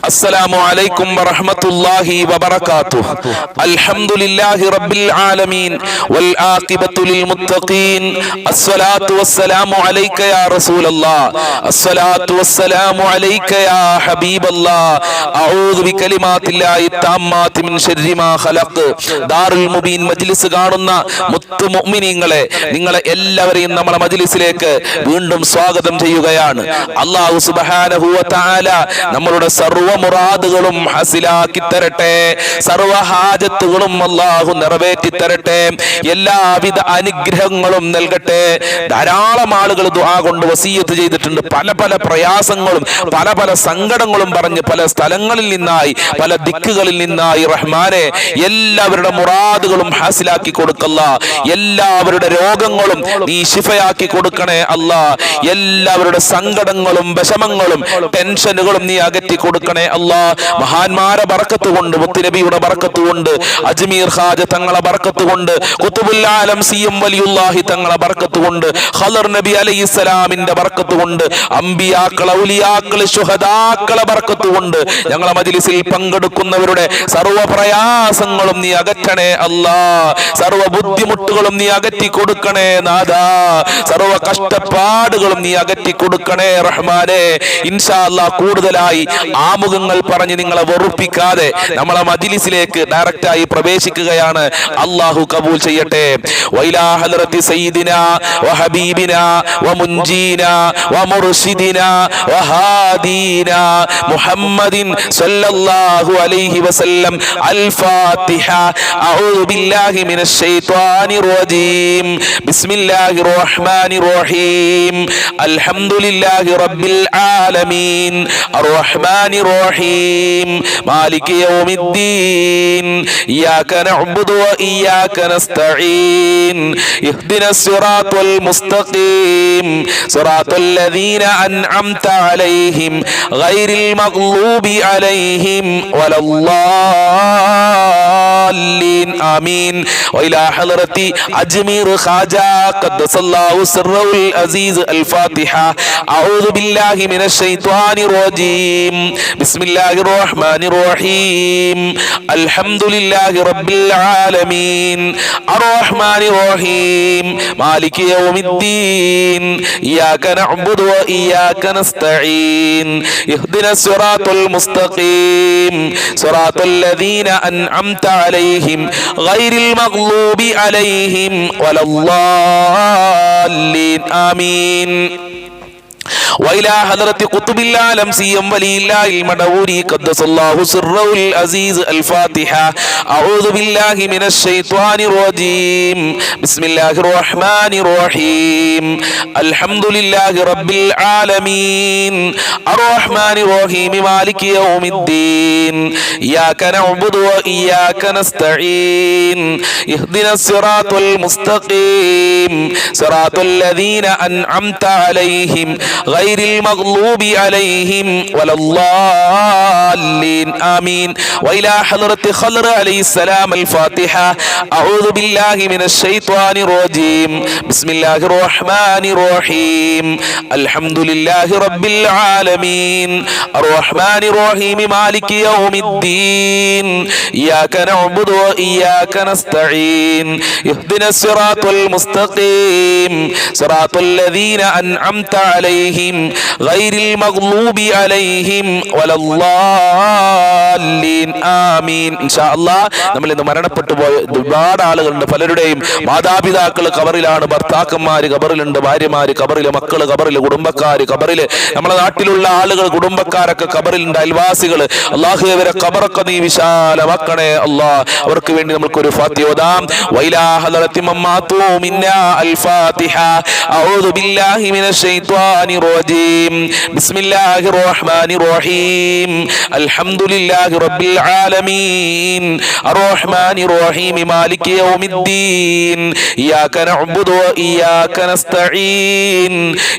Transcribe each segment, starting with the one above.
السلام عليكم ورحمة الله وبركاته. الحمد لله رب العالمين والعاقبة للمتقين. الصلاة والسلام عليك يا رسول الله. الصلاة والسلام عليك يا حبيب الله. أعوذ بكلمات الله التامات من شر ما خلق. ദാറുൽ മുബീൻ മജ്ലിസ് കാണുന്ന മുത്തു മുഅ്മിനീങ്ങളെ, നിങ്ങളെ എല്ലാവരെയും നമ്മുടെ മജ്ലിസിലേക്ക് വീണ്ടും സ്വാഗതം ചെയ്യുകയാണ്. അല്ലാഹു സുബ്ഹാനഹു വ തആല നമ്മളുടെ സർവ്വ മുറാദുകളും ഹസിലാക്കി തരട്ടെ, സർവ്വ ഹാജത്തുകളും അല്ലാഹു നിറവേറ്റി തരട്ടെ, എല്ലാവിധ അനുഗ്രഹങ്ങളും നൽകട്ടെ. ധാരാളം ആളുകൾ ദുആ കൊണ്ട് വസിയത്ത് ചെയ്തിട്ടുണ്ട്. പല പല പ്രയാസങ്ങളും പല പല സങ്കടങ്ങളും പറഞ്ഞ് പല സ്ഥലങ്ങളിൽ നിന്നായി പല ദിക്കുകളിൽ നിന്നായി റഹ്മാനെ എല്ലാവരുടെ മുറാദുകളും ഹാസിലാക്കി കൊടുക്കല്ല. എല്ലാവരുടെ രോഗങ്ങളും നീ ശിഫയാക്കി കൊടുക്കണേ അല്ലാ. എല്ലാവരുടെ സങ്കടങ്ങളും വിഷമങ്ങളും ടെൻഷനുകളും നീ അകറ്റി കൊടുക്കണേ അല്ലാ. മഹാന്മാരെ ബർക്കത്ത് കൊണ്ട്, മുത്തുനബിയുടെ ബർക്കത്ത് കൊണ്ട്, അജ്മീർ ഖാജ തങ്ങളെ ബർക്കത്ത് കൊണ്ട്, ഖുതുബുൽ ആലം സിയം വലിയുല്ലാഹി തങ്ങളെ ബർക്കത്ത് കൊണ്ട്, ഖദർ നബി അലൈഹിസ്സലാമിന്റെ ബർക്കത്ത് കൊണ്ട്, അംബിയാക്കൾ ഔലിയാക്കൾ ശുഹദാക്കളെ ബർക്കത്ത് കൊണ്ട് ഞങ്ങളെ മജ്ലിസിൽ പങ്കെടുക്കുന്നവരുടെ സർവ്വ പ്രയാസങ്ങളും നീ അകറ്റണേ അല്ലാ. സർവ്വ ബുദ്ധിമുട്ടുകളും നീ അകറ്റി കൊടുക്കണേ നാഥാ. സർവ്വ കഷ്ടപ്പാടുകളും നീ അകറ്റി കൊടുക്കണേ റഹ്മാനെ. ഇൻഷാ അല്ലാഹ് കൂടുതലായി ആമുഖങ്ങൾ പറഞ്ഞ് നിങ്ങളെ വെറുപ്പിക്കാതെ നമ്മളെ മജ്ലിസിലേക്ക് ഡയറക്റ്റായി പ്രവേശിക്കുകയാണ്. അല്ലാഹു കബൂൽ ചെയ്യട്ടെ. വൈലാ ഹദ്റത്തി സയ്യിദിനാ വഹബീബിനാ വമുൻജീനാ വമുർശിദിനാ വഹാദീനാ മുഹമ്മദിൻ സ്വല്ലല്ലാഹു അലൈഹി വസല്ലം. അൽ ഫാത്തിഹ. അഊദു ബില്ലാഹി മിനശ് ശൈത്വാനിർ റജീം. ബിസ്മില്ലാഹിർ റഹ്മാനിർ റഹീം. അൽഹംദുലില്ലാഹി റബ്ബിൽ ആലമീൻ അർറഹ്മാനിർ റഹീം മാലികി യൗമിദ്ദീൻ. ഇയ്യാക നഅ്ബുദു വ ഇയ്യാക നസ്തഈൻ. ഇഹ്ദിനസ് സിറാത്തൽ മുസ്തഖീം സിറാത്തൽ ലദീന അൻഅംത അലൈഹിം ഗൈറിൽ മഗ്ലൂബി അലൈഹിം വലല്ലാലീൻ. ആമീൻ. വഇലാ ഹളറത്തി അജ്മീർ ഖാജ ഖദ്ദസല്ലാഹു സിർറഹുൽ അസീസ്. അൽ ഫാത്തിഹ. അഊദു ബില്ലാഹി മിനശ് ശൈത്വാനിർ റജീം. ബിസ്മില്ലാഹിർ റഹ്മാനിർ റഹീം. അൽഹംദുലില്ലാഹി റബ്ബിൽ ആലമീൻ അർറഹ്മാനിർ റഹീം മാലികി യൗമിദ്ദീൻ. ഇയ്യാക നഅ്ബുദു വ ഇയ്യാക നസ്തഈൻ. ഇഹ്ദിനസ് സിറാത്തൽ മുസ്തഖീം സിറാത്തൽ ലദീന അൻഅംത അലൈഹിം ഗൈറിൽ മഗ്ലൂബി അലൈഹിം വലല്ലാലീൻ. ആമീൻ. وإلى حضرة قطب العالم سيم ولي الله المدوري قدس الله سره العزيز. الفاتحة. أعوذ بالله من الشيطان الرجيم. بسم الله الرحمن الرحيم. الحمد لله رب العالمين الرحمن الرحيم مالك يوم الدين. إياك نعبد وإياك نستعين. اهدنا الصراط المستقيم صراط الذين أنعمت عليهم غير المغلوب عليهم ولا الضالين. آمين. وإلى حضرة خضر عليه السلام. الفاتحة. أعوذ بالله من الشيطان الرجيم. بسم الله الرحمن الرحيم. الحمد لله رب العالمين الرحمن الرحيم مالك يوم الدين. إياك نعبد وإياك نستعين. اهدنا الصراط المستقيم صراط الذين أنعمت عليهم غير المغلوب عليهم ولا الضالين. ആമീൻ. ഇൻഷാ അല്ലാഹ് നമ്മൾ ഇന്ന് മരണപ്പെട്ടു പോയ ഒരുപാട് ആളുകളുണ്ട്. പലരുടെയും മാതാപിതാക്കൾ ഖബറിലാണ്, ഭർത്താക്കന്മാര് ഖബറിലുണ്ട്, ഭാര്യമാര് ഖബറില്, മക്കള് ഖബറില്, കുടുംബക്കാര് ഖബറില്, നമ്മുടെ നാട്ടിലുള്ള ആളുകൾ കുടുംബക്കാരൊക്കെ ഖബറിലുണ്ട്, അയൽവാസികള്. അല്ലാഹു അവരെ ഖബറൊക്കെ നീ വിശാലമാക്കണേ അല്ലാഹ്. അവർക്ക് വേണ്ടി നമുക്കൊരു ഫാത്തിഹ ഓതാം. വൈലാ ഹളറത്തി മമ്മാതു മിന്നാ. അൽ ഫാത്തിഹ. അഊദു ബില്ലാഹി മിനശ് ശൈത്വാനിർ റജീം. ബിസ്മില്ലാഹിർ റഹ്മാനിർ റഹീം. അൽഹംദുലില്ലാഹി റബ്ബിൽ ആലമീൻ അർറഹ്മാനിർ റഹീം മാലികി യൗമിദ്ദീൻ. ഇയ്യാക നഅ്ബുദു വ ഇയ്യാക നസ്തഈൻ.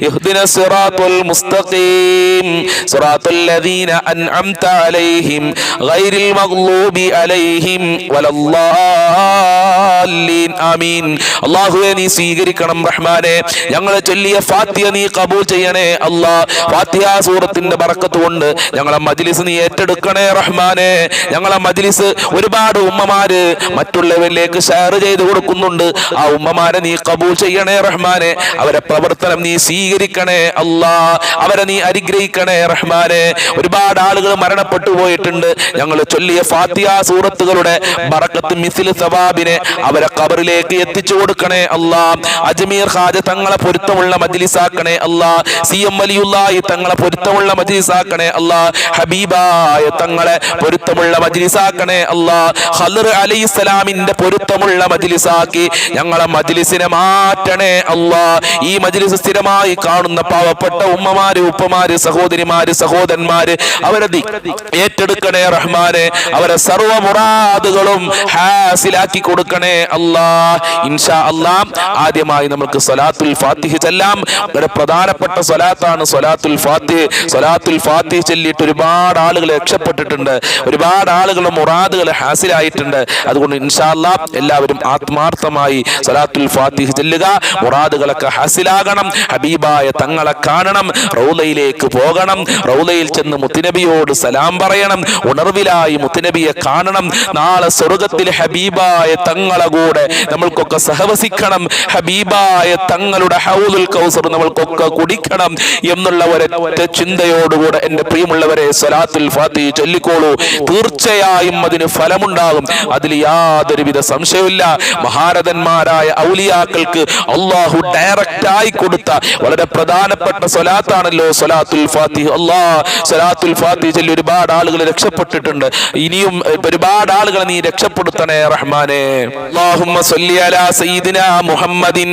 ഇഹ്ദിനസ് സിറാത്തൽ മുസ്തഖീം സിറാത്തൽ ലദീന അൻഅംത അലൈഹിം ഗൈറിൽ മഗ്ലൂബി അലൈഹിം വലല്ലാലീൻ. ضالين ആമീൻ. അല്ലാഹുവേ നീ സ്വീകരിക്കണം റഹ്മാനെ. ഞങ്ങളെ ചൊല്ലിയ ഫാത്തിഹ നീ കബൂൽ ചെയ്യണേ അല്ലാ. ഫാത്തിഹ സൂറത്തിന്റെ ബറക്കത്ത് കൊണ്ട് ഞങ്ങളെ മജ്ലിസ് നീ ഏറ്റെടുക്കണേ റഹ്മാനെ. ഞങ്ങളെ മജ്ലിസ് ഒരുപാട് ഉമ്മമാര് മറ്റുള്ളവരിലേക്ക് ഷെയർ ചെയ്ത് കൊടുക്കുന്നുണ്ട്. ആ ഉമ്മമാരെ നീ കബൂൽ ചെയ്യണേ റഹ്മാനെ. അവരെ പ്രവർത്തനം നീ സ്വീകരിക്കണേ അല്ലാ. അവരെ നീ അനുഗ്രഹിക്കണേ റഹ്മാനെ. ഒരുപാട് ആളുകൾ മരണപ്പെട്ടു പോയിട്ടുണ്ട്. ഞങ്ങൾ ചൊല്ലിയ ഫാത്തിഹ സൂറത്തുകളുടെ ബറക്കത്ത് മിസ്ൽ സവാബിനെ അവരെ ഖബറിലേക്ക് എത്തിച്ചു കൊടുക്കണേ അല്ലാ. അജ്മീർ ഖാജ തങ്ങളെ പൊരുത്തമുള്ള മജ്ലിസാക്കണേ അല്ലാ. CM വലിയുള്ളാഹി തങ്ങളെ പൊരുത്തമുള്ള മജ്ലിസാക്കണേ അല്ലാ. ഹബീബായ തങ്ങളെ പൊരുത്തമുള്ള മജ്ലിസാക്കണേ അല്ലാ. ഖദർ അലൈഹിസ്സലാമിന്റെ പൊരുത്തമുള്ള മജ്ലിസാക്കി ഞങ്ങളെ മജ്ലിസിനെ മാറ്റണേ അല്ലാ. ഈ മജ്ലിസ് സ്ഥിരമായി കാണുന്ന പാവപ്പെട്ട ഉമ്മമാര്, ഉപ്പമാര്, സഹോദരിമാര്, സഹോദരന്മാര് അവരെ ഏറ്റെടുക്കണേ റഹ്മാനെ. അവരെ സർവ്വ മുറാദുകളും ഹാസിലാക്കി കൊടുക്കണേ അല്ലാ. ഇൻഷാ അല്ലാ ആദ്യമായി നമുക്ക് സ്വലാത്തുൽ ഫാത്തിഹ ചൊല്ലാം. വളരെ പ്രധാനപ്പെട്ട സ്വലാത്താണ് സ്വലാത്തുൽ ഫാത്തിഹ്. സ്വലാത്തുൽ ഫാത്തിഹ് ചൊല്ലിയിട്ട് ഒരുപാട് ആളുകൾ രക്ഷപ്പെട്ടിട്ടുണ്ട്. ഒരുപാട് ആളുകളുടെ മുറാദുകൾ ഹാസിലായിട്ടുണ്ട്. അതുകൊണ്ട് ഇൻഷാ അല്ലാ എല്ലാവരും ആത്മാർത്ഥമായി സ്വലാത്തുൽ ഫാത്തിഹ ചൊല്ലുക. മുറാദുകളൊക്കെ ഹാസിലാകണം. ഹബീബായ തങ്ങളെ കാണണം. റൗളയിലേക്ക് പോകണം. റൗളയിൽ ചെന്ന് മുത്തുനബിയോട് സലാം പറയണം. ഉണർവിലായി മുത്തുനബിയെ കാണണം. നാളെ സ്വർഗത്തിൽ ഹബീബായ തങ്ങളെ കൂടെ നമ്മൾക്കൊക്കെ സഹവസിക്കണം. ഹബീബായ തങ്ങളുടെ ഹൗദുൽ കൗസർ നമ്മൾക്കൊക്കെ കുടിക്കണം എന്നുള്ള ഒരൊറ്റ ചിന്തയോടുകൂടെ എൻ്റെ പ്രിയമുള്ളവരെ സ്വലാത്തുൽ ഫാത്തിഹ ചൊല്ലിക്കോളൂ. തീർച്ചയായും അതിന് ഫലമുണ്ടാകും. അതിൽ യാതൊരുവിധ സംശയമില്ല. മഹാരഥന്മാരായ ഔലിയാക്കൾക്ക് അള്ളാഹു ഡയറക്റ്റ് ആയി കൊടുത്ത വളരെ പ്രധാനപ്പെട്ട സ്വലാത്താണല്ലോ സ്വലാത്തുൽ ഫാത്തിഹ. അല്ലാഹ് സ്വലാത്തുൽ ഫാത്തിഹ ചൊല്ലി ഒരുപാട് ആളുകൾ രക്ഷപ്പെട്ടിട്ടുണ്ട്. ഇനിയും ഒരുപാട് ആളുകളെ നീ രക്ഷപ്പെടുത്തണേ റഹ്മാനെ. അല്ലാഹുമ്മ സ്വല്ലി അലാ സയ്യിദിനാ മുഹമ്മദിൻ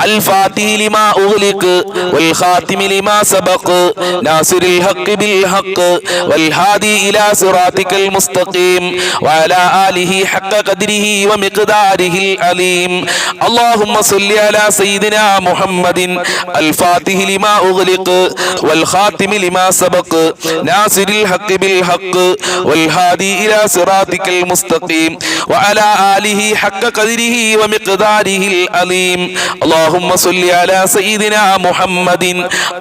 അൽ ഫാത്തിഹി ലിമാ ഉഗ്ലിഖ് വൽ ഖാതിമി ലിമാ സബഖ് നാസിറിൽ ഹഖ് ബിൽ ഹഖ് വൽ ഹാദി ഇലാ സിറാതികൽ മുസ്തഖീം വഅലാ ആലിഹി ഹഖ ഖദ്രിഹി വമിഖ്ദാരിഹിൽ അലീം. അല്ലാഹുമ്മ സ്വല്ലി അലാ സയ്യിദിനാ മുഹമ്മദിൻ അൽ ഫാത്തിഹി ലിമാ ഉഗ്ലിഖ് വൽ ഖാതിമി ലിമാ സബഖ് നാസിറിൽ ഹഖ് ബിൽ ഹഖ് വൽ ഹാദി ഇലാ സിറാതികൽ മുസ്തഖീം വഅലാ ആലിഹി ഹഖ ഖദ്രിഹി വമിഖ്ദാരിഹിൽ അലീം. അല്ലാഹുമ്മ സ്വല്ലി അലാ സയ്യിദിനാ മുഹമ്മദിൻ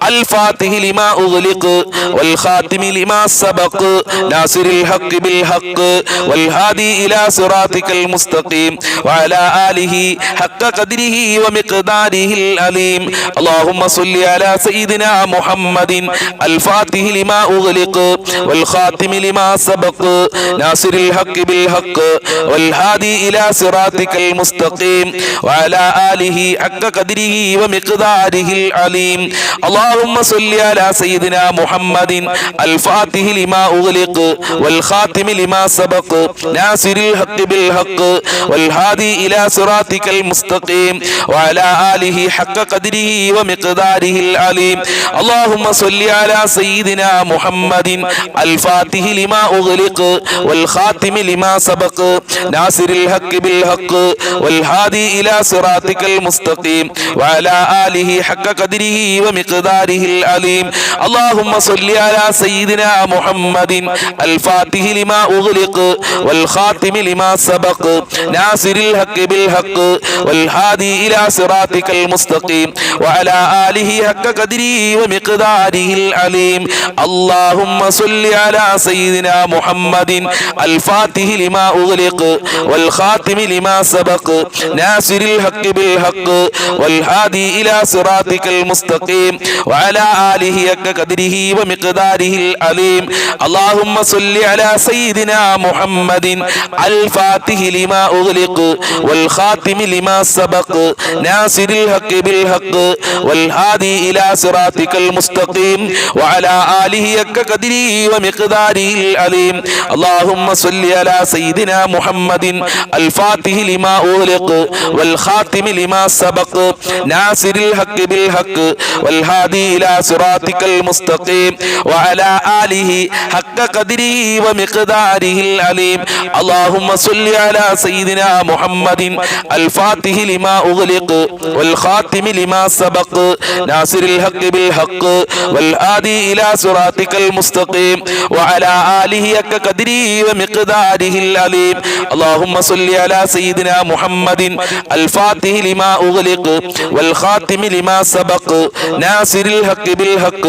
അൽ ഫാത്തിഹി ലിമാ ഉഗ്ലിഖ് വൽ ഖാതിമി ലിമാ സബഖ് നാസിറിൽ ഹഖ് ബിൽ ഹഖ് വൽ ഹാദി ഇലാ സിറാതികൽ മുസ്തഖീം വഅലാ ആലിഹി ഹഖ ഖദ്രിഹി വമിഖ്ദാരിഹിൽ അലീം. അല്ലാഹുമ്മ സ്വല്ലി അലാ സയ്യിദിനാ മുഹമ്മദിൻ അൽ ഫാത്തിഹി ലിമാ ഉഗ്ലിഖ് വൽ ഖാതിമി ലിമാ സബഖ് നാസിറിൽ ഹഖ് ബിൽ ഹഖ് വൽ ഹാദി ഇലാ സിറാതികൽ മുസ്തഖീം വഅലാ ആലിഹി ഹഖ ഖദ്രിഹി വമിഖ്ദാരിഹിൽ അലീം. അല്ലാഹുമ്മ സ്വല്ലി അലാ സയ്യിദിനാ മുഹമ്മദിൻ അൽ ഫാത്തിഹി ലിമാ ഉഗ്ലിഖ് വൽ ഖാതിമി ലിമാ സബഖ് നാസിറിൽ ഹഖ് ബിൽ ഹഖ് വൽ ഹാദി ഇലാ സിറാതികൽ മുസ്തഖീം വഅലാ ആലിഹി ഹഖ ഖദ്രിഹി വമിഖ്ദാരിഹിൽ അലീം. അല്ലാഹുമ്മ സ്വല്ലി അലാ സയ്യിദിനാ മുഹമ്മദിൻ അൽ ഫാത്തിഹി ലിമാ ഉഗ്ലിഖ് വൽ ഖാതിമി ലിമാ സബഖ് നാസിറിൽ ഹഖ് ബിൽ ഹഖ് വൽ ഹാദി ഇലാ സിറാതികൽ മുസ്തഖീം വഅലാ ആലിഹി ഹഖ ഖദ്രിഹി വമിഖ്ദാരിഹിൽ അലീം. അല്ലാഹുമ്മ സ്വല്ലി അലാ സയ്യിദിനാ മുഹമ്മദിൻ അൽ ഫാത്തിഹി ലിമാ ഉഗ്ലിഖ് വൽ ഖാതിമി ലിമാ സബഖ് നാസിറിൽ ഹഖ് ബിൽ ഹഖ് വൽ ഹാദി ഇലാ സിറാതികൽ മുസ്തഖീം വഅലാ ആലിഹി ഹഖ ഖദ്രിഹി വമിഖ്ദാരിഹിൽ അലീം. അല്ലാഹുമ്മ സ്വല്ലി അലാ സയ്യിദിനാ മുഹമ്മദിൻ അൽ ഫാത്തിഹി ലിമാ ഉഗ്ലിഖ് വൽ ഖാതിമി ലിമാ സബഖ് നാസിറിൽ ഹഖ് ബിൽ ഹഖ് വൽ ഹാദി ഇലാ സിറാതികൽ മുസ്തഖീം വഅലാ ആലിഹി ഹഖ ഖദ്രിഹി വമിഖ്ദാരിഹിൽ അലീം. അല്ലാഹുമ്മ സ്വല്ലി അലാ സയ്യിദിനാ മുഹമ്മദിൻ അൽ ഫാത്തിഹി ലിമാ ഉഗ്ലിഖ് വൽ ഖാതിമി ലിമാ സബഖ് നാസിറിൽ ഹഖ് ബിൽ ഹഖ് വൽ ഹാദി ഇലാ സിറാതികൽ മുസ്തഖീം വഅലാ ആലിഹി ഹഖ ഖദ്രിഹി വമിഖ്ദാരിഹിൽ അലീം. അല്ലാഹുമ്മ സ്വല്ലി അലാ സയ്യിദിനാ മുഹമ്മദിൻ അൽ ഫാത്തിഹി ലിമാ ഉഗ്ലിഖ് വൽ ഖാതിമി ലിമാ സബഖ് നാസിറിൽ ഹഖ് ബിൽ ഹഖ് വൽ ഹാദി ഇലാ സിറാതികൽ മുസ്തഖീം വഅലാ ആലിഹി ഹഖ ഖദ്രിഹി വമിഖ്ദാരിഹിൽ അലീം. അല്ലാഹുമ്മ സ്വല്ലി അലാ സയ്യിദിനാ മുഹമ്മദിൻ അൽ ഫാത്തിഹി ലിമാ ഉഗ്ലിഖ് വൽ ഖാതിമി ലിമാ സബഖ് നാസിറിൽ ഹഖ് ബിൽ ഹഖ് വൽ ഹാദി ഇലാ സിറാതികൽ മുസ്തഖീം വഅലാ ആലിഹി ഹഖ ഖദ്രിഹി വമിഖ്ദാരിഹിൽ അലീം. അല്ലാഹുമ്മ സ്വല്ലി അലാ സയ്യിദിനാ سيدنا محمد الفاتح لما أغلق والخاتم لما سبق ناصر الحق بالحق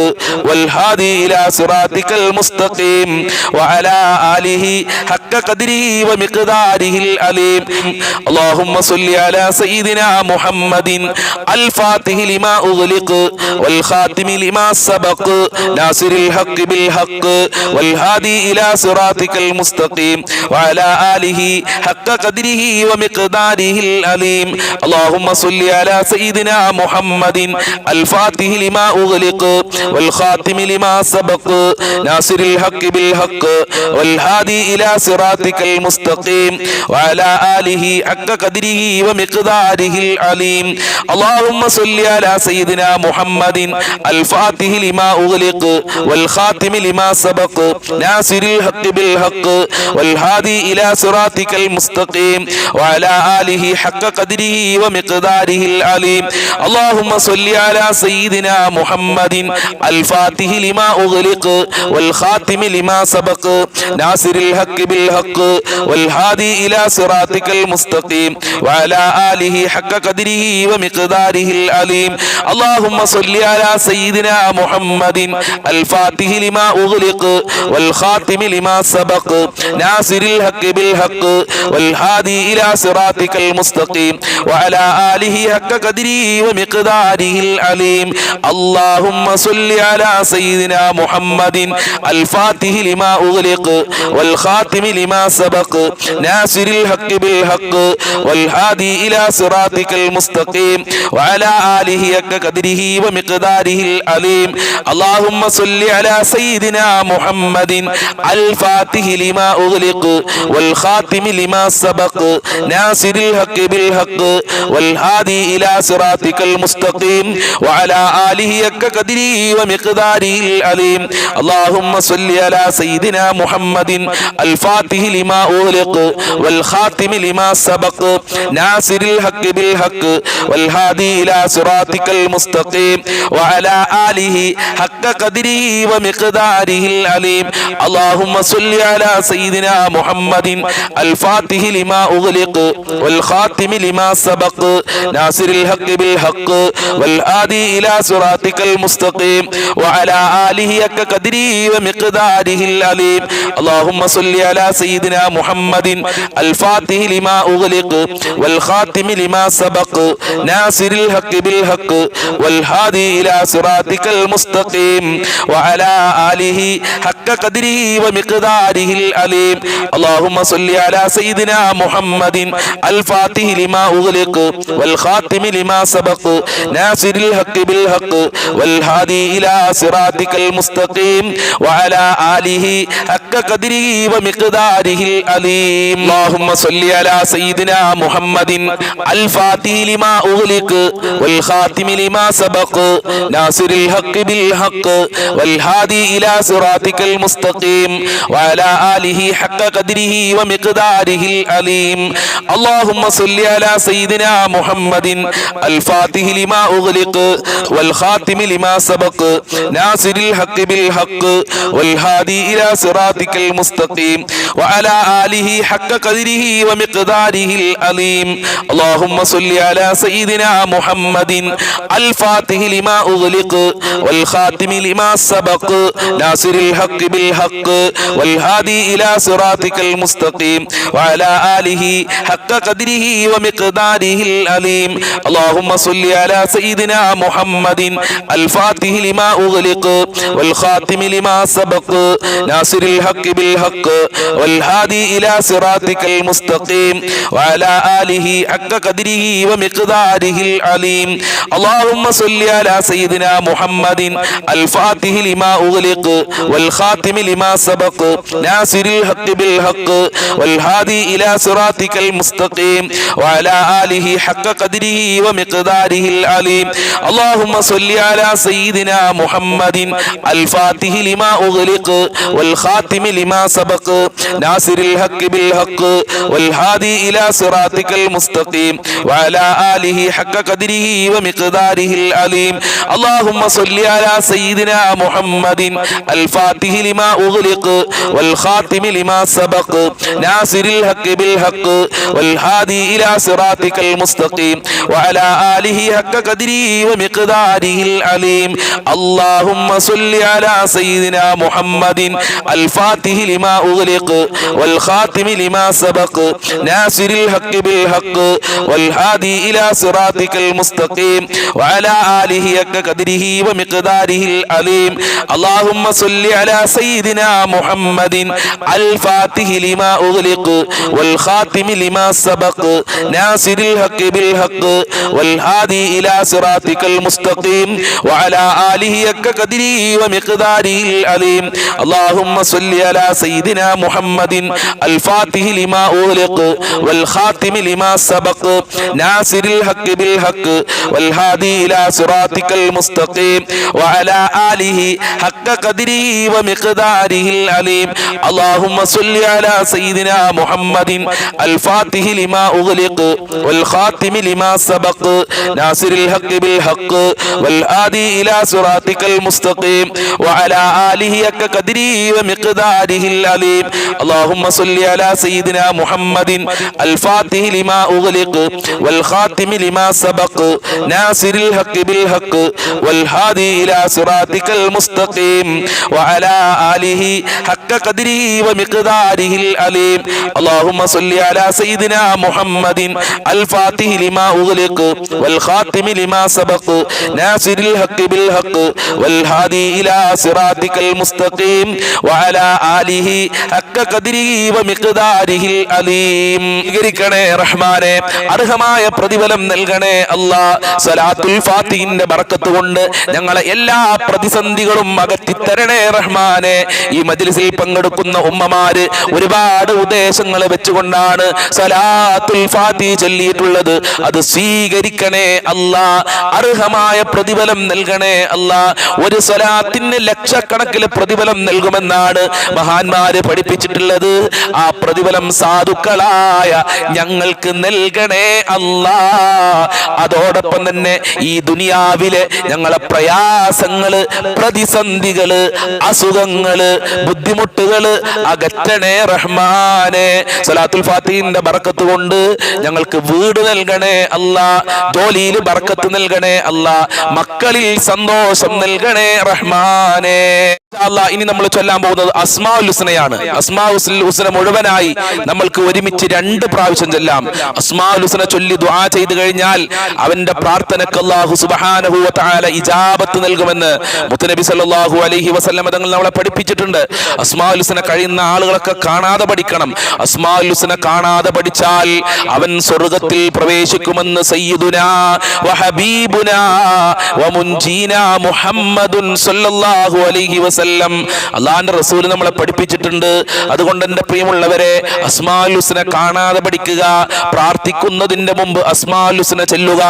والهادي إلى صراطك المستقيم وعلى آله حق قدره ومقداره العليم اللهم صل على سيدنا محمد الفاتح لما أغلق والخاتم لما سبق ناصر الحق بالحق والهادي إلى صراطك المستقيم وعلى آله حق قدره ومقداره العليم اللهم صل على سيدنا محمد الفاتح لما أغلق والخاتم لما سبق ناصر الحق بالحق والهادي إلى صراطك المستقيم وعلى آله حق قدره ومقداره العليم اللهم صل على سيدنا محمد الفاتح لما أغلق والخاتم لما سبق ناصر الحق بالحق والهادي إلى صراطك المستقيم وعلى آله حق قدره ومقداره العليم اللهم صل على سيدنا محمد الفاتح لما أغلق والخاتم لما سبق ناصر الحق بالحق والهادي إلى صراطك المستقيم وعلى آله حق قدره ومقداره العليم اللهم صل على سيدنا محمد الفاتح لما أغلق والخاتم لما سبق ناصر الحق بالحق والهادي إلى صراطك المستقيم وعلى آله حق قدره ومقداره العليم اللهم صل على سيدنا محمد الفاتح لما أغلق والخاتم لما سبق ناصر الحق بالحق والهادي إلى صراطك المستقيم وعلى آله حق قدره ومقداره العليم اللهم صل على سيدنا محمد الفاتح لما أغلق والخاتم لما سبق ناصر الحق بالحق والهادي إلى صراطك المستقيم وعلى آله حق قدره ومقداره العليم اللهم صل على سيدنا محمد الفاتح لما أغلق والخاتم لما سبق ناصر الحق بالحق والهادي إلى صراطك المستقيم وعلى آله حق قدره ومقداره العليم اللهم صل على سيدنا محمد الفاتح لما أغلق والخاتم لما سبق ناصر الحق بالحق والهادي إلى صراطك المستقيم وعلى آله حق قدره ومقداره العليم اللهم صل على سيدنا محمد الفاتح لما أغلق والخاتم لما سبق ناصر الحق بالحق والهادي إلى صراطك المستقيم وعلى آله حق قدره ومقداره العليم اللهم صل على سيدنا محمد الفاتح لما أغلق والخاتم لما سبق ناصر الحق بالحق والهادي إلى صراطك المستقيم وعلى آله حق قدره ومقداره العليم اللهم صل على سيدنا محمد الفاتح لما أغلق والخاتم لما سبق ناصر الحق بالحق والهادي إلى صراطك المستقيم وعلى آله حق قدره ومقداره العليم اللهم صل على سيدنا محمد الفاتح لما أغلق والخاتم لما سبق ناصر الحق بالحق والهادي إلى صراطك المستقيم وعلى آله حق قدره ومقداره العليم اللهم صل على سيدنا محمد الفاتح لما أغلق والخاتم لما سبق ناصر الحق بالحق والهادي إلى صراطك المستقيم وعلى آله حق قدره ومقداره العليم اللهم صل على سيدنا محمد الفاتح لما أغلق والخاتم لما سبق ناصر الحق بالحق والهادي إلى صراطك المستقيم وعلى آله حق قدره ومقداره العليم اللهم صل على سيدنا محمد الفاتح لما أغلق والخاتم لما سبق ناصر الحق بالحق والهادي إلى صراطك المستقيم وعلى آله حق قدره ومقداره العليم اللهم صل على سيدنا محمد الفاتح لما أغلق والخاتم لما سبق ناصر الحق بالحق والهادي إلى صراطك المستقيم وعلى آله حق قدره ومقداره العليم اللهم صل على سيدنا محمد الفاتح لما أغلق والخاتم لما سبق ناصر الحق بالحق والهادي إلى صراطك المستقيم وعلى آله حق قدره ومقداره العليم. اللهم صل على سيدنا محمد الفاتح لما أغلق والخاتم لما سبق ناصر الحق بالحق والهادي إلى صراطك المستقيم وعلى آله حق قدره ومقداره العليم. اللهم صل على سيدنا محمد الفاتح لما أغلق والخاتم لما سبق ناصر الحق بالحق والهادي إلى صراطك المستقيم وعلى آله حق قدره ومقداره العليم. اللهم صل على سيدنا محمد الفاتح لما أغلق والخاتم لما سبق ناصر الحق بالحق والهادي إلى صراطك المستقيم وعلى آله حق قدره ومقداره العليم. اللهم صل على سيدنا محمد الفاتح لما أغلق والخاتم لما سبق ناصر الحق بالحق والهادي إلى صراطك المستقيم وعلى آله حق قدره ومقداره العليم. اللهم صل على سيدنا محمد الفاتح لما أغلق والخاتم لما سبق ناصر الحق بالحق والهادي إلى صراطك المستقيم وعلى آله حق قدره ومقداره العليم. اللهم صل على سيدنا محمد الفاتح لما أغلق والخاتم لما سبق ناصر الحق بالحق والهادي إلى صراطك المستقيم وعلى آله حق قدره ومقداره العليم. റഹ്മാനെ അർഹമായ പ്രതിഫലം നൽകണേ അല്ലാ. സലാത്തുൽ ഫാത്തിഹിന്റെ ബറക്കത്ത് കൊണ്ട് ഞങ്ങളെ എല്ലാ പ്രതിസന്ധികളും അകറ്റിത്തരണേ റഹ്മാനെ. ഈ മജ്ലിസിൽ പങ്കെടുക്കുന്ന ഉമ്മമാര് ഒരുപാട് ഉദ്ദേശങ്ങൾ വെച്ചുകൊണ്ടാണ് സലാത്തുൽ ഫാത്തിഹ ചൊല്ലിയിട്ടുള്ളത്. അത് സ്വീകരിക്കണേ അല്ലാ. അർഹമായ പ്രതിഫലം നൽകണേ അല്ലാ. ഒരു സ്വലാത്തിന് ലക്ഷക്കണക്കിന് പ്രതിഫലം നൽകുമെന്നാണ് മഹാന്മാര് പഠിപ്പിച്ചിട്ടുള്ളത്. ആ പ്രതിഫലം സാധുക്കളായ ഞങ്ങൾക്ക് നൽകണേ അല്ലാ. അതോടൊപ്പം തന്നെ ഈ ദുനിയാവിലെ ഞങ്ങളെ പ്രയാസങ്ങള്, പ്രതിസന്ധികള്, അസുഖങ്ങള്, ബുദ്ധിമുട്ടുകള് അകറ്റണേ റഹ്മാനെ. സലാത്തുൽ ഫാത്തിഹിന്റെ ബറക്കത്ത് കൊണ്ട് ഞങ്ങൾക്ക് വീട് നൽകണേ അല്ലാ. ജോലിയിൽ ബറക്കത്ത് നൽകണേ അല്ലാ. മക്കളിൽ സന്തോഷം നൽകണേ റഹ്മാനെ. ഇനി നമ്മൾ ചൊല്ലാൻ പോകുന്നത് അസ്മാഉൽ ഹുസ്നയാണ്. അസ്മാഉൽ ഹുസ്ന മുഴുവനായി നമ്മൾക്ക് ഒരുമിച്ച് 2 പ്രാവശ്യം ചൊല്ലാം. അസ്മാഉൽ ഹുസ്ന ചൊല്ലി ദുആ ചെയ്തു കഴിഞ്ഞാൽ അവന്റെ പ്രാർത്ഥനക്ക് അല്ലാഹു സുബ്ഹാനഹു വ തആല ഇജാബത്ത് നൽകുമെന്ന് മുത്തനബി സല്ലല്ലാഹു അലൈഹി വസല്ലം തങ്ങൾ നമ്മളെ പഠിപ്പിച്ചിട്ടുണ്ട്. അസ്മാഉൽ ഹുസ്ന കഴിയുന്ന ആളുകളൊക്കെ കാണാതെ പഠിക്കണം. അസ്മാഉൽ ഹുസ്ന കാണാതെ പഠിച്ചാൽ അവൻ സ്വർഗ്ഗത്തിൽ പ്രവേശിക്കുമെന്ന് സയ്യിദുനാ വ ഹബീബുനാ വ മുൻജീനാ മുഹമ്മദുൻ സല്ലല്ലാഹു അലൈഹി വസല്ലം അല്ലാഹുവിന്റെ റസൂൽ നമ്മളെ പഠിപ്പിച്ചിട്ടുണ്ട്. അതുകൊണ്ട് എൻ്റെ പ്രിയമുള്ളവരെ, അസ്മാഉൽ ഹുസ്ന കാണാതെ പഠിക്കുക. പ്രാർത്ഥിക്കുന്നതിന്റെ മുമ്പ് അസ്മാഉൽ ഹുസ്ന ചൊല്ലുക.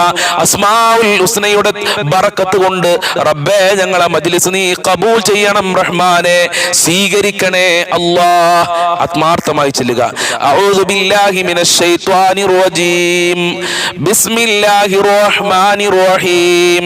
അസ്മാഉൽ ഹുസ്നയുടെ ബറക്കത്ത് കൊണ്ട് റബ്ബേ ഞങ്ങളെ മജ്ലിസ് നീ ഖബൂൽ ചെയ്യണം റഹ്മാനെ, സ്വീകരിക്കണേ അല്ലാഹ്. ആത്മാർത്ഥമായി ചൊല്ലുക. അഊദു ബില്ലാഹി മിനശ് ശൈത്വാനിർ റജീം. ബിസ്മില്ലാഹിർ റഹ്മാനിർ റഹീം.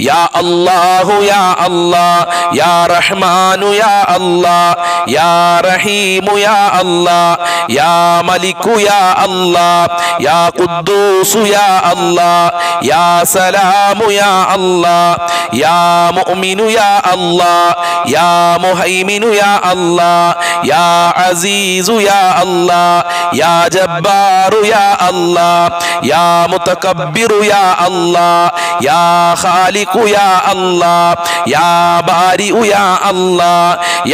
യാ അല്ലാഹു യാ അല്ലാഹ് യാ റഹ്മാനു യാ അല്ലാഹ് യാ റഹീമു യാ അല്ലാഹ് യാ മലികു യാ അല്ലാഹ് യാ ഖുദ്ദൂസു യാ അല്ലാഹ് യാ സലാമു യാ അല്ലാഹ് യാ മുഅ്മിനു യാ അല്ലാഹ് യാ മുഹൈമിനു യാ അല്ലാഹ് യാ അസീസു യാ അല്ലാഹ് യാ ജബ്ബാറു യാ അല്ലാഹ് യാ മുതകബ്ബിറു യാ അല്ലാഹ് യാ ഖാലിഖു യാ അല്ലാഹ് യാ ബാരിഉ യാ അല്ലാഹ്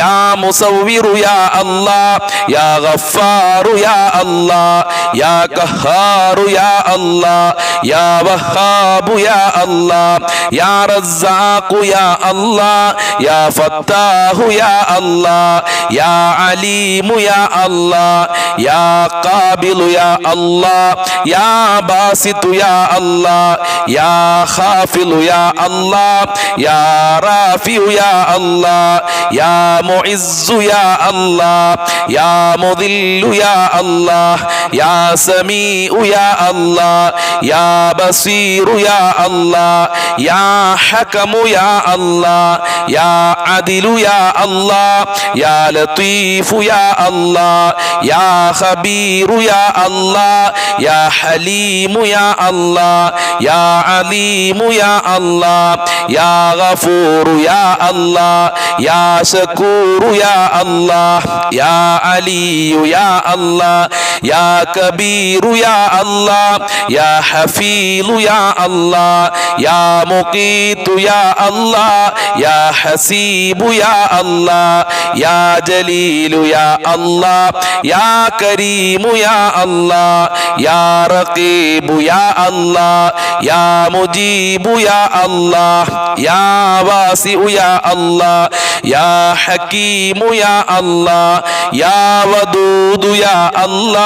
യാ മുസവ്വിറു യാ അല്ലാഹ് യാ ഗഫാറു യാ അല്ലാഹ് യാ ഖഹാറു യാ അല്ലാഹ് യാ വഹാബു യാ അല്ലാഹ് യാ റസ്സാഖു യാ അല്ലാഹ് യാ ഫത്താഹു യാ അല്ലാഹ് യാ അലീമു യാ അല്ലാഹ് യാ ഖാബിലു യാ അല്ലാഹ് യാ ബാസിതു യാ അല്ലാഹ് യാ ഖാഫിലു യാ അല്ലാഹ് യാ റാഫിഉ യാ അല്ലാഹ് യാ മുഇസ്സു യാ അല്ലാഹ് യാ മുദില്ലു യാ അല്ലാഹ് യാ സമീഉ യാ അല്ലാഹ് യാ ബസീറു യാ അല്ലാഹ് യാ ഹകമു യാ അല്ലാഹ് യാ അദിലു യാ അല്ലാഹ് യാ ലതീഫു യാ അല്ലാഹ് യാ ഖബീറു യാ അല്ലാഹ് യാ ഹലീമു യാ അല്ലാഹ് യാ അലീമു യാ അല്ലാഹ് യാ ഗഫൂറു യാ അല്ലാഹ് യാ ശകൂറു യാ അല്ലാഹ് യാ അലിയു യാ അല്ലാഹ് യാ കബീറു യാ അല്ലാഹ് യാ ഹഫീലു യാ അല്ലാഹ് യാ മുഖീതു യാ അല്ലാഹ് യാ ഹസീബു യാ അല്ലാഹ് യാ ജലീലു യാ അല്ലാഹ് യാ കരീമു യാ അല്ലാഹ് യാ റഖീബു യാ അല്ലാഹ് യാ മുജീബു യാ അല്ലാഹ് യാ വാസിഉ യാ അല്ലാഹ് യാ ഹകീമു യാ അല്ലാഹ് യാ വദൂദു യാ അല്ലാഹ്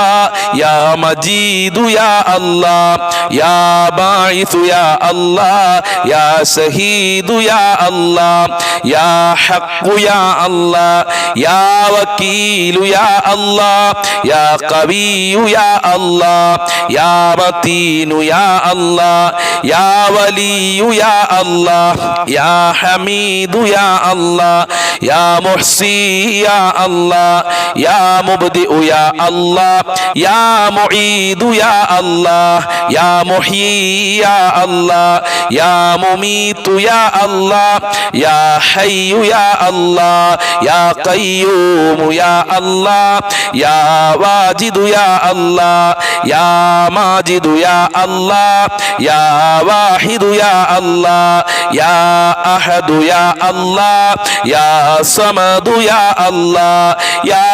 യാ മജീദു യാ അല്ലാഹ് യാ ബാഇസു യാ അല്ലാഹ് യാ ശഹീദു യാ അല്ലാഹ് യാ ഹഖ്ഖു യാ അല്ലാഹ് യാ വകീലു യാ അല്ലാഹ് യാ ഖവിയ്യു യാ അല്ലാഹ് യാ മതീനു യാ അല്ലാഹ് യാ വലിയു യാ അല്ലാഹ് യാ ഹമീദു യാ അല്ലാഹ് യാ മുഹ്സി യാ അല്ലാഹ് യാ മുബ്ദിഉ യാ അല്ലാഹ് യാ മുഈദു യാ അല്ലാഹ് യാ മുഹ്യി യാ അല്ലാഹ് യാ മുമീതു യാ അല്ലാഹ് യാ ഹയ്യു യാ അല്ലാഹ് യാ ഖയ്യൂമു യാ അല്ലാഹ് യാ വാജിദു യാ അല്ലാഹ് യാ മാജിദു യാ അല്ലാഹ് യാ വാഹിദു യാ അല്ലാഹ് യാ അഹദു യാ അല്ലാഹ് യാ സമദു യാ അല്ലാഹ് യാ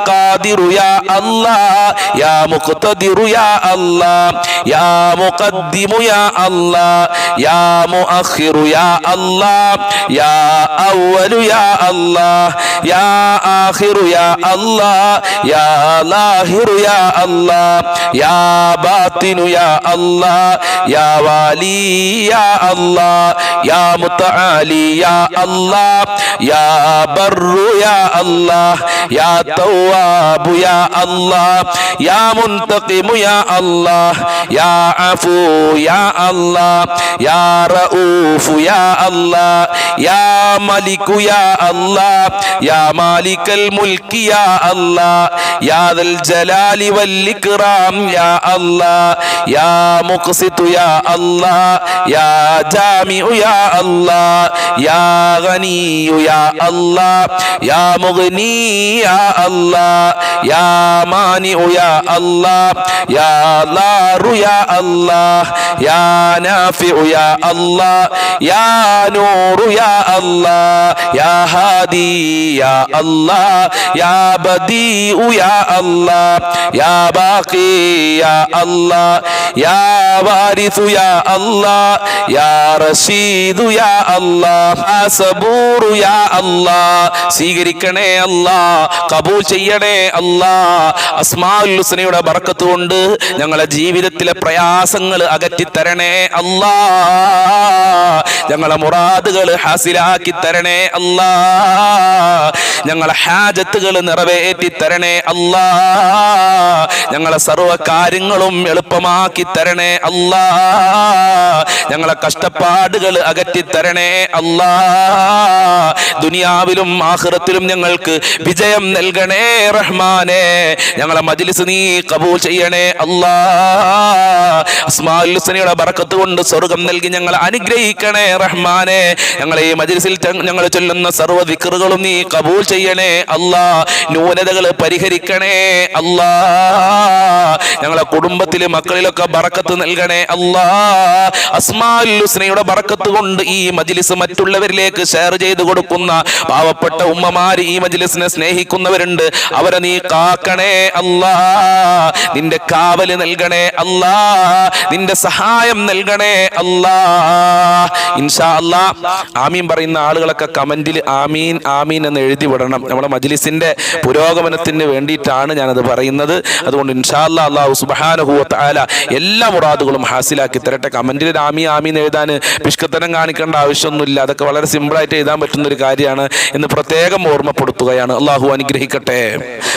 ഖാദിറു യാ അല്ലാഹ് യാ മുഖ്തദിറു യാ അല്ലാഹ് യാ മുഖദ്ദിമു യാ അല്ലാഹ് യാ മുഅഖിറു യാ അല്ലാഹ് യാ അവ്വലു യാ അല്ലാഹ് യാ ആഖിറു യാ അല്ലാഹ് യാ ലാഹിറു യാ അല്ലാഹ് യാ ബാത്തിനു യാ അല്ലാഹ് യാ വാലി യാ അല്ലാഹ് യാ മുതആലി യാ അല്ലാഹ് യാ ബർറു യാ അല്ലാഹ് യാ തവ്വാബു യാ അല്ലാഹ് യാ മുൻതഖിമു യാ അല്ലാഹ് യാ അഫൂ യാ അല്ലാഹ് യാ റഊഫു യാ അല്ലാഹ് യാ മലികു യാ അല്ലാഹ് യാ മാലികൽ മുൽക്കി യാ അല്ലാഹ് യാ ദൽ ജലാലി വൽ ഇക്റാം യാ അല്ലാഹ് യാ മുഖ്സിതു യാ അല്ലാഹ് യാ ജാമിഉ യാ അല്ലാഹ് യാ ഗനിയു യാ അല്ലാഹ് യാ മുഗ്നി യാ അല്ലാഹ് യാ മാനിഉ യാ അല്ലാഹ് യാ ലാറു യാ അല്ലാഹ് യാ നാഫിഉ യാ അല്ലാഹ് യാ നൂറു യാ അല്ലാഹ് യാ ഹാദി യാ അല്ലാഹ് യാ ബദീഉ യാ അല്ലാഹ് യാ ബാഖി യാ അല്ലാഹ് യാ വാരിസു യാ അല്ലാഹ് യാ റശീദു യാ അല്ലാഹ് യാ സബൂറു യാ അല്ലാഹ് സ്വീകരിക്കണേ അല്ലാഹ്, കബൂൽ ചെയ്യണേ അല്ലാഹ്. അസ്മാഉൽ ഹുസ്നയുടെ ബർക്കത്ത് കൊണ്ട് ഞങ്ങളെ ജീവിതത്തിലെ പ്രയാസങ്ങൾ അകറ്റി തരണേ അല്ലാഹ്. ഞങ്ങളെ മുറാദുകൾ ഹാസിലാക്കി തരണേ അല്ലാഹ്. ഞങ്ങളെ ഹാജത്തുകൾ നിറവേറ്റി തരണേ അല്ലാഹ്. ഞങ്ങളെ സർവ്വ കാര്യങ്ങളും എളുപ്പമാക്കി തരണേ അല്ലാഹ്. ഞങ്ങളെ കഷ്ടപ്പാടുകൾ അകറ്റി തരണേ അല്ലാഹ്. ദുനിയാവിലും ആഖിറത്തിലും ഞങ്ങൾക്ക് വിജയം നൽകണേ റഹ്മാനേ. ഞങ്ങളെ മജ്ലിസ് നീ കബൂൽ ചെയ്യണേ അല്ലാഹ്. അസ്മാഉൽ ഹുസ്നയുടെ ബർക്കത്ത് കൊണ്ട് സ്വർഗ്ഗം നൽകി ഞങ്ങളെ അനുഗ്രഹിക്കണേ റഹ്മാനേ. ഞങ്ങളെ ഈ മജ്ലിസിൽ ഞങ്ങൾ ചൊല്ലുന്ന സർവ്വ ദിക്റുകളും നീ കബൂൽ ചെയ്യണേ അല്ലാഹ്. ന്യൂനതകൾ പരിഹരിക്കണേ അല്ലാഹ്. ഞങ്ങളെ കുടുംബത്തിലെ മക്കളിലൊക്കെ ബർക്കത്ത് നൽകണേ അല്ലാഹ്. അസ്മാഉൽ ഹുസ്നയുടെ ബർക്കത്ത് കൊണ്ട് ഈ മജ്ലിസ് മറ്റുള്ളവരിലേക്ക് ഷെയർ ചെയ്തു കൊടുക്കുന്ന പാവപ്പെട്ട ഉമ്മമാര്, ഈ മജ്ലിസിനെ സ്നേഹിക്കുന്നവരുണ്ട്, അവരെ നീ കാക്കണേ അല്ലാഹ്. നിന്റെ കാവല് നൽകണേ അല്ലാഹ്. നിന്റെ സഹായം നൽകണേ അല്ലാഹ്. ഇൻഷാ അല്ലാഹ് ആമീൻ പറയുന്ന ആളുകളൊക്കെ കമന്റിൽ ആമീൻ ആമീൻ എന്ന് എഴുതി വിടണം. നമ്മുടെ മജ്ലിസിന്റെ പുരോഗമനത്തിന് വേണ്ടിയിട്ടാണ് ഞാനത് പറയുന്നത്. അതുകൊണ്ട് ഇൻഷാ അല്ലാഹ് അല്ലാഹു സുബ്ഹാനഹു വ തആല എല്ലാ മുറാദുകളും ഹാസിലാക്കി തരട്ടെ. കമന്റിൽ ആമീൻ ആമീൻ എഴുതാൻ പിഷ്കത്തനം കാണിക്കേണ്ട ആവശ്യമൊന്നുമില്ല. അതൊക്കെ വളരെ സിമ്പിളായിട്ട് എഴുതാൻ പറ്റുന്ന ഒരു കാര്യമാണ് എന്ന് പ്രത്യേകം ഓർമ്മപ്പെടുത്തുകയാണ്. അല്ലാഹു അനുഗ്രഹിക്കട്ടെ.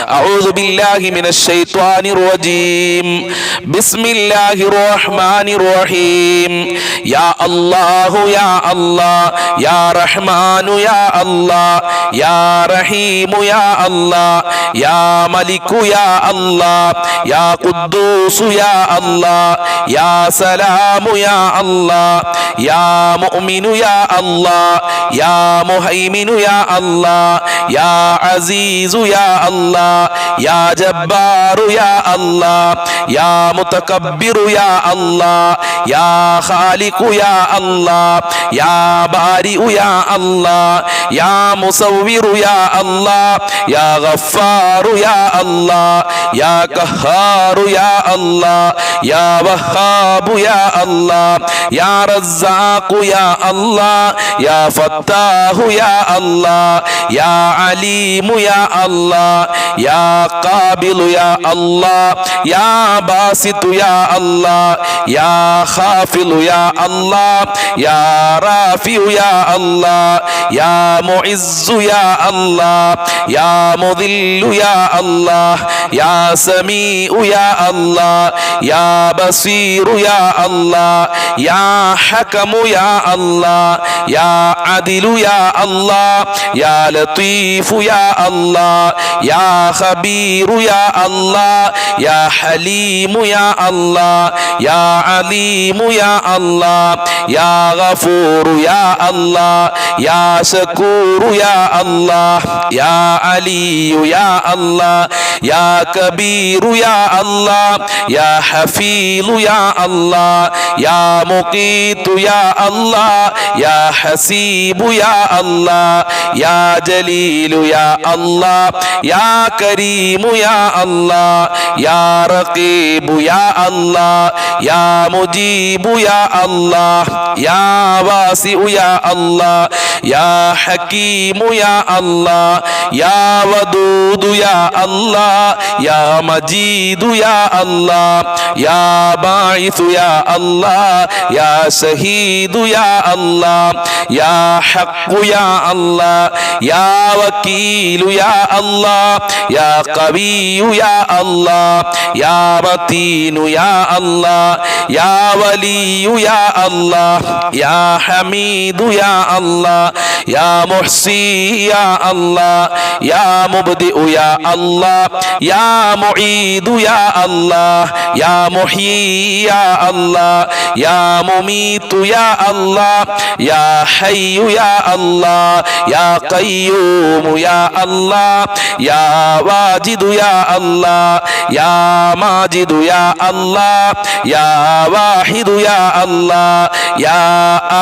أعوذ بالله من الشيطان الرجيم بسم الله الرحمن الرحيم يا الله يا الله يا رحمن يا الله يا رحيم يا الله يا ملك يا الله يا قدوس يا الله يا سلام يا الله يا مؤمن يا الله يا مهيمن يا الله يا عزيز يا الله يا جبار يا الله يا متكبر يا الله يا خالق يا الله يا بارئ يا الله يا مصور يا الله يا غفار يا الله يا قهار يا الله يا وهاب يا الله يا رزاق يا الله يا فتاح يا الله يا عليم يا الله يا قابل يا الله يا باسط يا الله يا خافض يا الله يا رافع يا الله يا معز يا الله يا مذل يا الله يا سميع يا الله يا بصير يا الله يا حكم يا الله يا عدل يا الله يا لطيف يا الله يا خبير يا الله يا حليم يا الله يا عليم يا الله يا غفور يا الله يا شكور يا الله يا علي يا الله يا كبير يا الله يا حفيظ يا الله يا مقيت يا الله يا حسيب يا الله يا جليل يا الله يا كريم يا الله يا رقيب يا الله يا مجيب يا الله يا واسع يا الله يا حكيم يا الله يا ودود يا الله يا مجيد يا الله يا باعث يا الله يا شهيد يا الله يا حق يا الله يا وكيل يا الله يا قوي يا الله يا متين يا الله يا ولي يا الله يا حميد يا الله يا محصي يا الله يا مبدئ يا الله يا معيد يا الله يا محيي يا الله يا مميت يا الله يا حي يا الله يا قيوم يا الله يا واجد يا الله يا ماجد يا الله يا واحد يا الله يا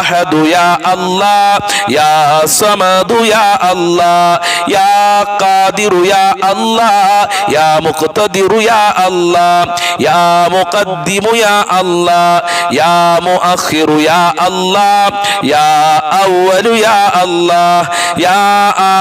أحد يا الله يا صمد يا الله يا قادر يا الله يا مقتدر يا الله يا مقدم يا الله يا مؤخر يا الله يا أول يا الله يا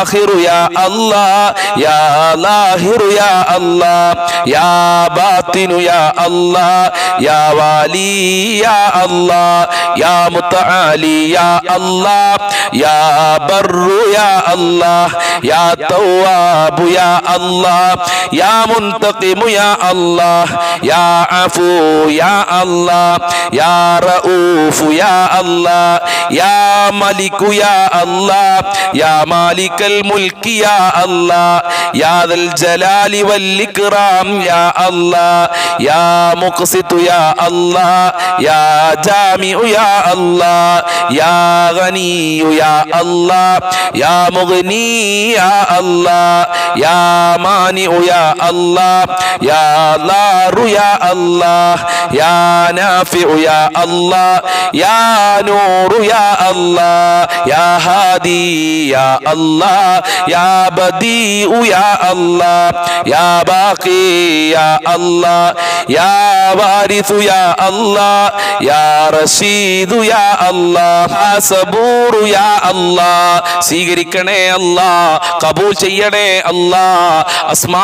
آخر يا الله يا ظاهر يا الله يا باطن يا الله يا والي يا الله يا متعالي يا الله يا بر يا الله يا تواب يا الله يا منتقم يا الله يا عفو يا الله يا رؤوف يا الله يا ملك يا الله يا مالك الملك يا الله يا ذا الجلال والإكرام يا الله يا مقسط يا الله يا جامع يا الله يا غني يا الله يا مغني يا الله يا مانع يا الله يا ضار يا الله يا نافع يا الله يا نور يا الله يا هادي يا الله يا بديع يا الله يا باقي يا الله يا وارث يا الله يا رشيد يا الله يا صبور يا الله സ്വീകരിക്കണേ അല്ലാ, കബൂൽ ചെയ്യണേ അല്ലാ. അസ്മാ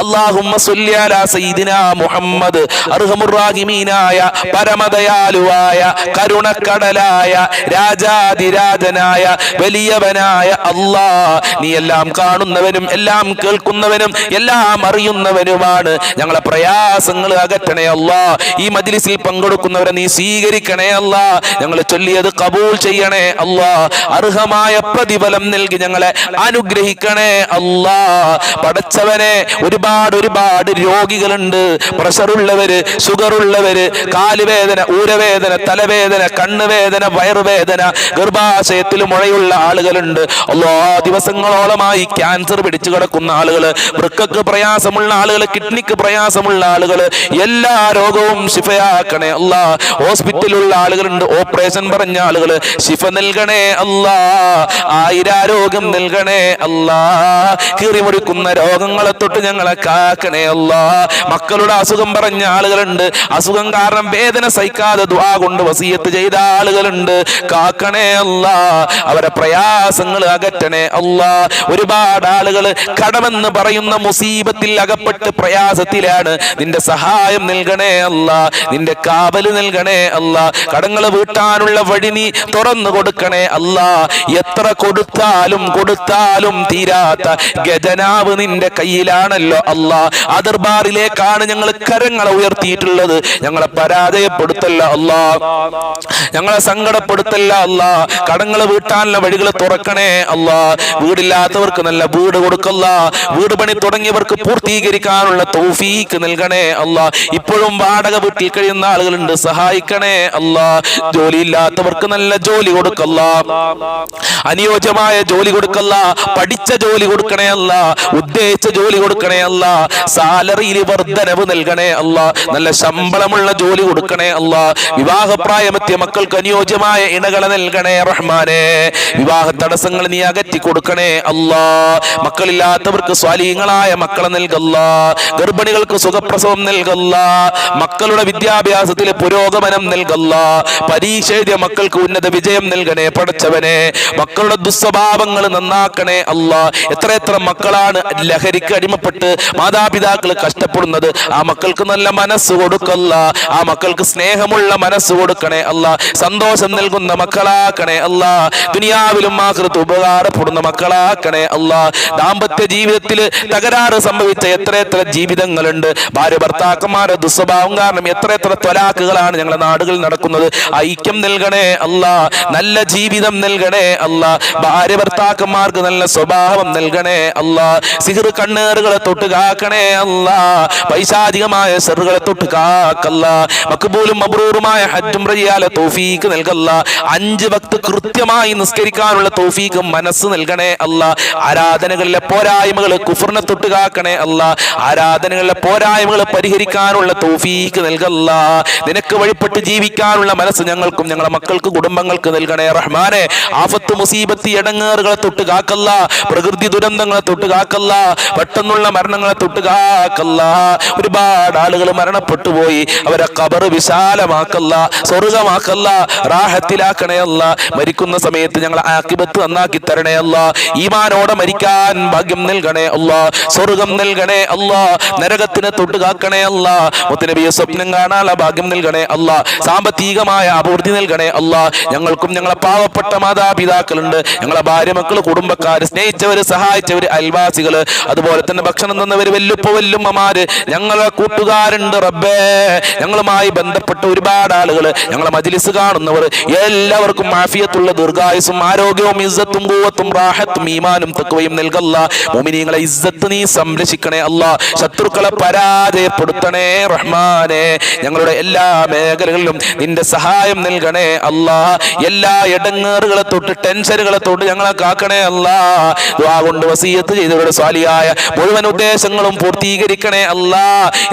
അല്ലാഹുമ്മ സ്വല്ലി അലാ സയ്യിദിനാ മുഹമ്മദ്. അർഹമുർ റഹീമീനായ പരമദയാലുവായ കരുണക്കടലായ രാജാതിരാജനായ വലിയവനായ അല്ലാ, നീ എല്ലാം കാണുന്നവനും എല്ലാം കേൾക്കുന്നവനും എല്ലാം അറിയുന്നവനുമാണ്. ഞങ്ങളെ പ്രയാസങ്ങൾ അകറ്റണേ അല്ലാ. ഈ മജ്ലിസിൽ പങ്കെടുക്കുന്നവരെ നീ സ്വീകരിക്കണേ അല്ലാ. ഞങ്ങൾ ചൊല്ലിയത് കബൂൽ ചെയ്യണേ അല്ലാ. അർഹമായ പ്രതിഫലം നൽകി ഞങ്ങളെ അനുഗ്രഹിക്കണേ അല്ലാ. പടച്ചവനെ, ഒരുപാട് രോഗികളുണ്ട്. പ്രഷറുള്ളവര്, ഷുഗറുള്ളവര്, കാലുവേദന, ഊരവേദന, തലവേദന, കണ്ണുവേദന, വയറുവേദന, ഗർഭാശയത്തിൽ മുഴയുള്ള ആളുകളുണ്ട്. അല്ലാ, ദിവസങ്ങളോളമായി ക്യാൻസർ പിടിച്ചു കിടക്കുന്ന ആളുകള്, വൃക്കക്ക് പ്രയാസമുള്ള ആളുകള്, കിഡ്നിക്ക് പ്രയാസമുള്ള ആളുകള്, എല്ലാ രോഗവും ശിഫയാക്കണേ അല്ലാ. ഹോസ്പിറ്റലിലുള്ള ആളുകളുണ്ട്, ഓപ്പറേഷൻ പറഞ്ഞ ആളുകള്, ശിഫ നൽകണേ അല്ലാ. ആയിരാരോഗ്യം നൽകണേ അല്ലാ. കീറിമുറിക്കുന്ന രോഗങ്ങളെ തൊട്ട് ഞങ്ങളെ കാക്കണേ അല്ലാ. മക്കളുടെ അസുഖം പറഞ്ഞ ആളുകളുണ്ട്, അസുഖം കാരണം വേദന സഹിക്കാതെ ദുആ കൊണ്ട് വസിയത്ത് ചെയ്ത ആളുകളുണ്ട്. കാക്കണേ അല്ലാ. അവരെ പ്രയാസങ്ങൾ അകറ്റണേ അല്ലാ. ഒരുപാട് ആളുകൾ കടമെന്ന് പറയുന്ന മുസീബത്തിൽ അകപ്പെട്ട് പ്രയാസത്തിലാണ്. നിന്റെ സഹായം നൽകണേ അല്ലാ. നിന്റെ കാവല് നൽകണേ അല്ലാ. കടങ്ങൾ വീട്ടാനുള്ള വഴി നീ തുറന്നു കൊടുക്കണേ അല്ലാ. എത്ര കൊടുത്താലും തീരാത്ത ഖജനാവ് നിന്റെ കയ്യിലാണല്ലോ അല്ലാ. ദർബാറിലേക്കാണ് ഞങ്ങൾ കരങ്ങളെ ഉയർത്തിയിട്ടുള്ളത്. ഞങ്ങളെ പരാജയപ്പെടുത്തല്ല അല്ലാ, ഞങ്ങളെ സങ്കടപ്പെടുത്തല്ല അല്ലാ. കടങ്ങൾ വീട്ടാനുള്ള വഴികൾ തുറക്കണേ അല്ലാ. വീടില്ലാത്തവർക്ക് നല്ല വീട് കൊടുക്കല്ല. വീട് പണി തുടങ്ങിയവർക്ക് പൂർത്തീകരിക്കാനുള്ള തൗഫീക്ക് നൽകണേ അല്ലാ. ഇപ്പോഴും വാടക വീട്ടിൽ കഴിയുന്ന ആളുകളുണ്ട്, സഹായിക്കണേ അല്ലാ. ജോലിയില്ലാത്തവർക്ക് നല്ല ജോലി കൊടുക്കല്ല, അനുയോജ്യമായ ജോലി കൊടുക്കല്ല. പഠിച്ച ജോലി കൊടുക്കണേ അല്ലാ. ഉദ്ദേശിച്ച ജോലി കൊടുക്കണേ അല്ലാ. സാലറിയിൽ വർധനവ് നൽകണേ അല്ലാ. നല്ല ശമ്പളമുള്ള ജോലി കൊടുക്കണേ അല്ലാ. വിവാഹപ്രായമെത്തിയ മക്കൾക്ക് അനുയോജ്യമായ ഇണകളെ നൽകണേ റഹ്മാനെ. വിവാഹ തടസ്സങ്ങൾ നീ അകറ്റി കൊടുക്കണേ അല്ലാ. മക്കളില്ലാത്തവർക്ക് സ്വാലിഹീങ്ങളായ മക്കളെ നൽകല്ല. ഗർഭിണികൾക്ക് സുഖപ്രസവം നൽകല്ല. മക്കളുടെ വിദ്യാഭ്യാസത്തിൽ പുരോഗമനം നൽകല്ല. പരീക്ഷ എഴുതിയ മക്കൾക്ക് ഉന്നത വിജയം നൽകണേ പടച്ചവനെ. മക്കളുടെ ദുസ്വഭാവങ്ങൾ നന്നാക്കണേ അല്ലാ. എത്ര മക്കളാണ് ലഹരിക്ക് അടിമപ്പെട്ട് മാതാപിതാക്കൾ കഷ്ടപ്പെടുന്നത്. ആ മക്കൾക്ക് നല്ല മനസ്സ് കൊടുക്കല്ല. ആ മക്കൾക്ക് സ്നേഹമുള്ള മനസ്സ് കൊടുക്കണേ അല്ലാ. സന്തോഷം നൽകുന്ന മക്കളാക്കണേ അല്ലാ. ദുനിയാവിലും ആഖിറത്തും ഉപകാരപ്പെടുന്ന മക്കളാക്കണേ അല്ലാ. ദാമ്പത്യ ജീവിതത്തിൽ തകരാറ് സംഭവിച്ച എത്ര ജീവിതങ്ങളുണ്ട്. ഭാര്യ ഭർത്താക്കന്മാരുടെ ദുസ്വഭാവം കാരണം എത്ര ത്വലാഖുകളാണ് ഞങ്ങളുടെ നാടുകളിൽ നടക്കുന്നത്. ഐക്യം നൽകണേ അല്ലാ. നല്ല ജീവിതം നൽകണേ അല്ലാ. ഭാര്യ ഭർത്താക്കന്മാർക്ക് നല്ല സ്വഭാവം നൽകണേ അല്ലാ. സിഹ്ർ കണ്ണേറുകളെ തൊട്ട് കാക്കണേ അല്ലാ. പൈശാചികമായ ശർറുകളെ തൊട്ട് കാക്കല്ല. മഖ്ബൂലും മബ്റൂറുമായ ഹജ്ജും റജിയാലെ തൗഫീക്ക് നൽകല്ല. 5 വക്ത് കൃത്യമായി നിസ്കരിക്കാനുള്ള തൗഫീക്ക് മനസ്സ് നൽകണേ അല്ലാ. ആരാധനകളിലെ പോരായ്മകൾ കുഫറിനെ തൊട്ട് കാക്കണേ അല്ലാ. ആരാധനകളിലെ പോരായ്മകൾ പരിഹരിക്കാനുള്ള തൗഫീക്ക് നൽകല്ല. നിനക്ക് വഴിപ്പെട്ട് ജീവിക്കാനുള്ള മനസ്സ് ഞങ്ങൾക്കും ഞങ്ങളുടെ മക്കൾക്ക് കുടുംബങ്ങൾക്ക് നൽകണേ റഹ്മാനെ. ആഫത്ത് മുസീബത്ത് ഇടങ്ങേറുകളെ തൊട്ട് കാക്കല്ല. പ്രകൃതി ദുരന്തങ്ങളെ തൊട്ട് കാക്കല്ല. പെട്ടെന്നുള്ള മരണങ്ങളെ തൊട്ട് കാക്കല്ല. ഒരുപാട് ആളുകൾ മരണപ്പെട്ടു പോയി. അവരെ ഖബർ വിശാലമാക്കല്ല, സ്വർഗമാക്കല്ല, റാഹത്തിലാക്കണേ അല്ലാ. മരിക്കുന്ന സമയത്ത് ഞങ്ങളെ ആഖിബത്ത് നന്നാക്കി തരണേ അല്ലാ. ഈമാനോടെ മരിക്കാൻ ഭാഗ്യം നൽകണേ അല്ലാ. സ്വർഗം നൽകണേ അല്ലാ. നരകത്തിനെ തൊട്ട് കാക്കണേ അല്ലാ. മുത്തുനബിയെ സ്വപ്നം കാണാനുള്ള ഭാഗ്യം നൽകണേ അല്ലാ. സാമ്പത്തികമായ അഭിവൃദ്ധി നൽകണേ അല്ലാ. ഞങ്ങൾക്കും ഞങ്ങളെ പാവപ്പെട്ട മാതാപിതാക്കളുണ്ട്, ഞങ്ങളെ ഭാര്യ മക്കള്, കുടുംബക്കാര്, സ്നേഹിച്ചവര്, സഹായിച്ചവര്, അയൽവാസികള്, അതുപോലെ തന്നെ ഭക്ഷണം തന്നവര്, വല്ലുപ്പ വല്ലുമ്മമാര്, ഞങ്ങളെ കൂട്ടുകാരുണ്ട് റബ്ബേ. ഞങ്ങളുമായി ബന്ധപ്പെട്ട ഒരുപാട് ആളുകൾ, ഞങ്ങളെ മജ്ലിസ് കാണുന്നവർ എല്ലാവർക്കും ആഫിയത്തുള്ള ദീർഘായുസ്സും ആരോഗ്യവും ഇസ്സത്തും ഖുവത്തും റാഹത്തും ഈമാനും തഖ്വയും നൽകല്ല. മുഅ്മിനീങ്ങളെ ഇസ്സത്ത് നീ സംരക്ഷിക്കണേ അല്ലാ. ശത്രുക്കളെ പരാജയപ്പെടുത്തണേ റഹ്മാനെ. ഞങ്ങളുടെ എല്ലാ മേഖലകളിലും നിന്റെ സഹായം നൽകണേ അല്ലാ. എല്ലാ ഇടങ്ങേറുകളെ തൊട്ട് ടെൻഷനുകളെ തൊട്ട് ഞങ്ങളെ കാക്കണേ അല്ലാ. ദുആ കൊണ്ട് വസിയത്ത് ചെയ്തവരുടെ സ്വാലിഹായ മുഴുവൻ ഉദ്ദേശങ്ങളും പൂർത്തീകരിക്കണേ അല്ലാ.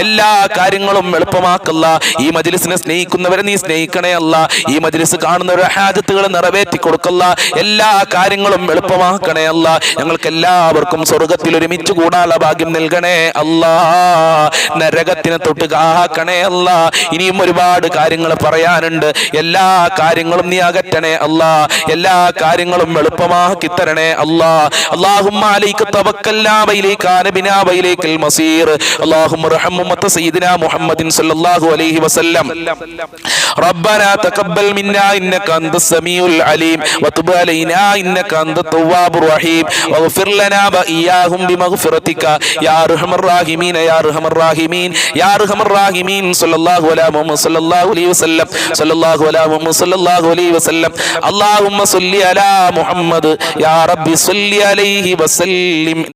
എല്ലാ കാര്യങ്ങളും എളുപ്പമാക്കല്ല. ഈ മജ്ലിസിനെ സ്നേഹിക്കുന്നവരെ നീ സ്നേഹിക്കണേ അല്ലാ. ഈ മജ്ലിസ് കാണുന്നവരുടെ ഹാജത്തുകൾ നിറവേറ്റി കൊടുക്കല്ല. എല്ലാ കാര്യങ്ങളും എളുപ്പമാക്കണേ അല്ലാ. ഞങ്ങൾക്ക് എല്ലാവർക്കും സ്വർഗത്തിൽ ഒരുമിച്ച് കൂടാനുള്ള ഭാഗ്യം നൽകണേ അല്ലാ. നരകത്തിനെ തൊട്ട് കാക്കണേ അല്ലാ. ഇനിയും ഒരുപാട് കാര്യങ്ങൾ പറയാനുണ്ട്. എല്ലാ കാര്യങ്ങളും നീ അകറ്റണേ അല്ലാ. എല്ലാ കാര്യങ്ങളും കാര്യങ്ങളും എളുപ്പമാക്കി തരണേ അല്ലാ. അല്ലാഹുമ്മ അലൈക തവക്കൽനാ വഇലൈക നബിനാ വഇലൈകൽ മസീർ. അല്ലാഹുമ്മ റഹം ഉമ്മത സയ്യിദിനാ മുഹമ്മദിൻ സ്വല്ലല്ലാഹു അലൈഹി വസല്ലം. റബ്ബനാ തഖബ്ബൽ മിന്നാ ഇന്നക അൻതസ് സമീഉൽ അലീം വതുബ് അലൈനാ ഇന്നക അൻതത് തവ്വാബുർ റഹീം വഗ്ഫിർ ലനാ വഇയ്യാഹും ബിമഗ്ഫിറതിക യാ അർഹമർ റഹീമീൻ യാ അർഹമർ റഹീമീൻ യാ അർഹമർ റഹീമീൻ. സ്വല്ലല്ലാഹു അലാ മുഹമ്മദ് സ്വല്ലല്ലാഹു അലൈഹി വസല്ലം. സ്വല്ലല്ലാഹു അലാ മുഹമ്മദ് സ്വല്ലല്ലാഹു അലൈഹി വസല്ലം. അല്ലാഹുമ്മ സ്വല്ലി അലാ മുഹമ്മദ് യാ റബ്ബി സ്വല്ലി അലൈഹി വസല്ലിം.